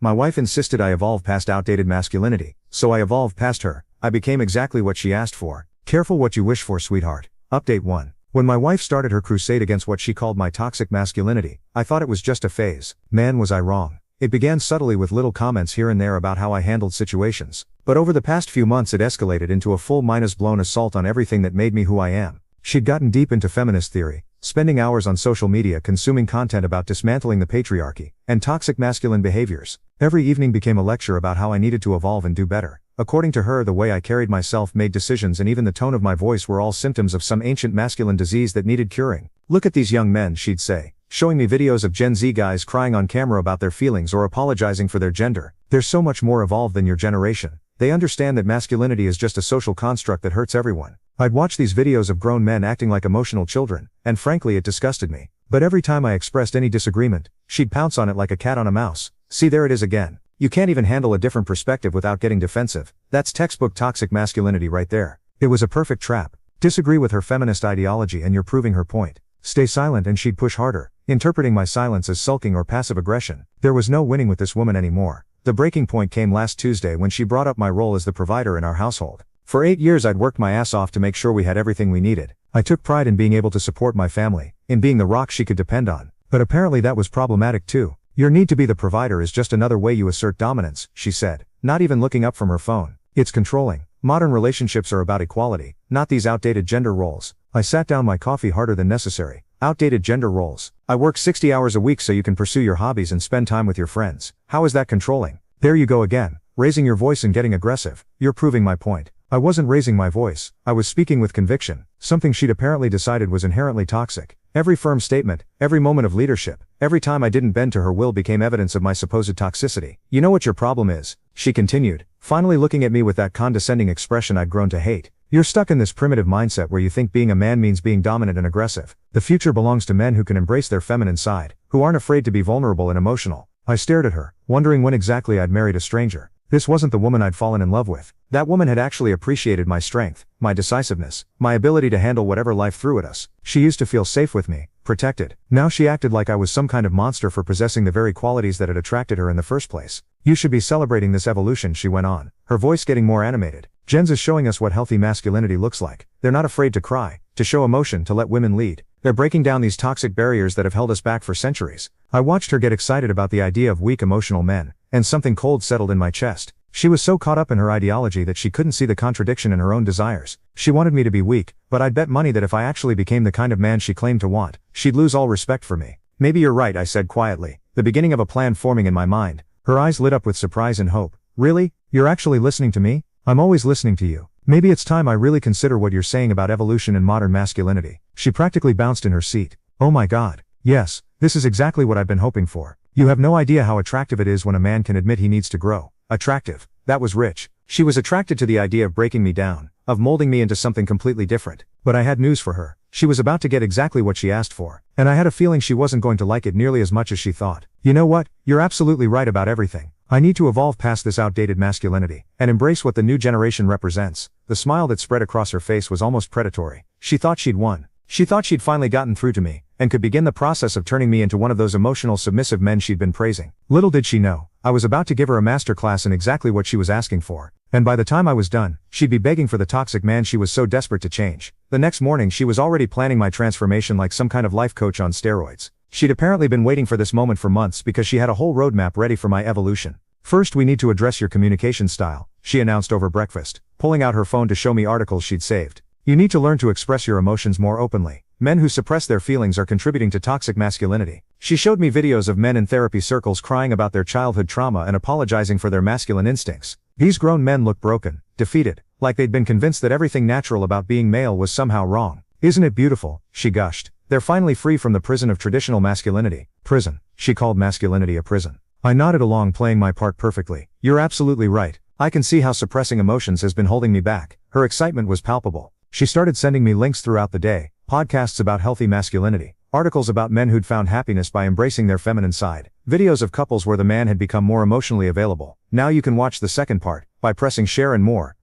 My wife insisted I evolve past outdated masculinity, so I evolved past her. I became exactly what she asked for. Careful what you wish for, sweetheart. Update 1. When my wife started her crusade against what she called my toxic masculinity, I thought it was just a phase. Man, was I wrong. It began subtly with little comments here and there about how I handled situations. But over the past few months it escalated into a full-blown assault on everything that made me who I am. She'd gotten deep into feminist theory, spending hours on social media consuming content about dismantling the patriarchy and toxic masculine behaviors. Every evening became a lecture about how I needed to evolve and do better. According to her, the way I carried myself, made decisions, and even the tone of my voice were all symptoms of some ancient masculine disease that needed curing. Look at these young men, she'd say, showing me videos of Gen Z guys crying on camera about their feelings or apologizing for their gender. They're so much more evolved than your generation. They understand that masculinity is just a social construct that hurts everyone. I'd watch these videos of grown men acting like emotional children, and frankly it disgusted me. But every time I expressed any disagreement, she'd pounce on it like a cat on a mouse. See, there it is again. You can't even handle a different perspective without getting defensive. That's textbook toxic masculinity right there. It was a perfect trap. Disagree with her feminist ideology and you're proving her point. Stay silent and she'd push harder, interpreting my silence as sulking or passive aggression. There was no winning with this woman anymore. The breaking point came last Tuesday when she brought up my role as the provider in our household. For 8 years I'd worked my ass off to make sure we had everything we needed. I took pride in being able to support my family, in being the rock she could depend on. But apparently that was problematic too. Your need to be the provider is just another way you assert dominance, she said, not even looking up from her phone. It's controlling. Modern relationships are about equality, not these outdated gender roles. I sat down my coffee harder than necessary. Outdated gender roles. I work 60 hours a week so you can pursue your hobbies and spend time with your friends. How is that controlling? There you go again, raising your voice and getting aggressive. You're proving my point. I wasn't raising my voice, I was speaking with conviction, something she'd apparently decided was inherently toxic. Every firm statement, every moment of leadership, every time I didn't bend to her will became evidence of my supposed toxicity. You know what your problem is, she continued, finally looking at me with that condescending expression I'd grown to hate. You're stuck in this primitive mindset where you think being a man means being dominant and aggressive. The future belongs to men who can embrace their feminine side, who aren't afraid to be vulnerable and emotional. I stared at her, wondering when exactly I'd married a stranger. This wasn't the woman I'd fallen in love with. That woman had actually appreciated my strength, my decisiveness, my ability to handle whatever life threw at us. She used to feel safe with me, protected. Now she acted like I was some kind of monster for possessing the very qualities that had attracted her in the first place. You should be celebrating this evolution, she went on, her voice getting more animated. Gen Z is showing us what healthy masculinity looks like. They're not afraid to cry, to show emotion, to let women lead. They're breaking down these toxic barriers that have held us back for centuries. I watched her get excited about the idea of weak emotional men, and something cold settled in my chest. She was so caught up in her ideology that she couldn't see the contradiction in her own desires. She wanted me to be weak, but I'd bet money that if I actually became the kind of man she claimed to want, she'd lose all respect for me. Maybe you're right, I said quietly, the beginning of a plan forming in my mind. Her eyes lit up with surprise and hope. Really? You're actually listening to me? I'm always listening to you. Maybe it's time I really consider what you're saying about evolution and modern masculinity. She practically bounced in her seat. Oh my God. Yes, this is exactly what I've been hoping for. You have no idea how attractive it is when a man can admit he needs to grow. Attractive. That was rich. She was attracted to the idea of breaking me down, of molding me into something completely different. But I had news for her. She was about to get exactly what she asked for. And I had a feeling she wasn't going to like it nearly as much as she thought. You know what? You're absolutely right about everything. I need to evolve past this outdated masculinity, and embrace what the new generation represents. The smile that spread across her face was almost predatory. She thought she'd won. She thought she'd finally gotten through to me, and could begin the process of turning me into one of those emotional submissive men she'd been praising. Little did she know, I was about to give her a masterclass in exactly what she was asking for. And by the time I was done, she'd be begging for the toxic man she was so desperate to change. The next morning she was already planning my transformation like some kind of life coach on steroids. She'd apparently been waiting for this moment for months because she had a whole roadmap ready for my evolution. First, we need to address your communication style, she announced over breakfast, pulling out her phone to show me articles she'd saved. You need to learn to express your emotions more openly. Men who suppress their feelings are contributing to toxic masculinity. She showed me videos of men in therapy circles crying about their childhood trauma and apologizing for their masculine instincts. These grown men looked broken, defeated, like they'd been convinced that everything natural about being male was somehow wrong. Isn't it beautiful? She gushed. They're finally free from the prison of traditional masculinity. Prison. She called masculinity a prison. I nodded along, playing my part perfectly. You're absolutely right. I can see how suppressing emotions has been holding me back. Her excitement was palpable. She started sending me links throughout the day, podcasts about healthy masculinity, articles about men who'd found happiness by embracing their feminine side, videos of couples where the man had become more emotionally available. Now you can watch the second part by pressing share and more.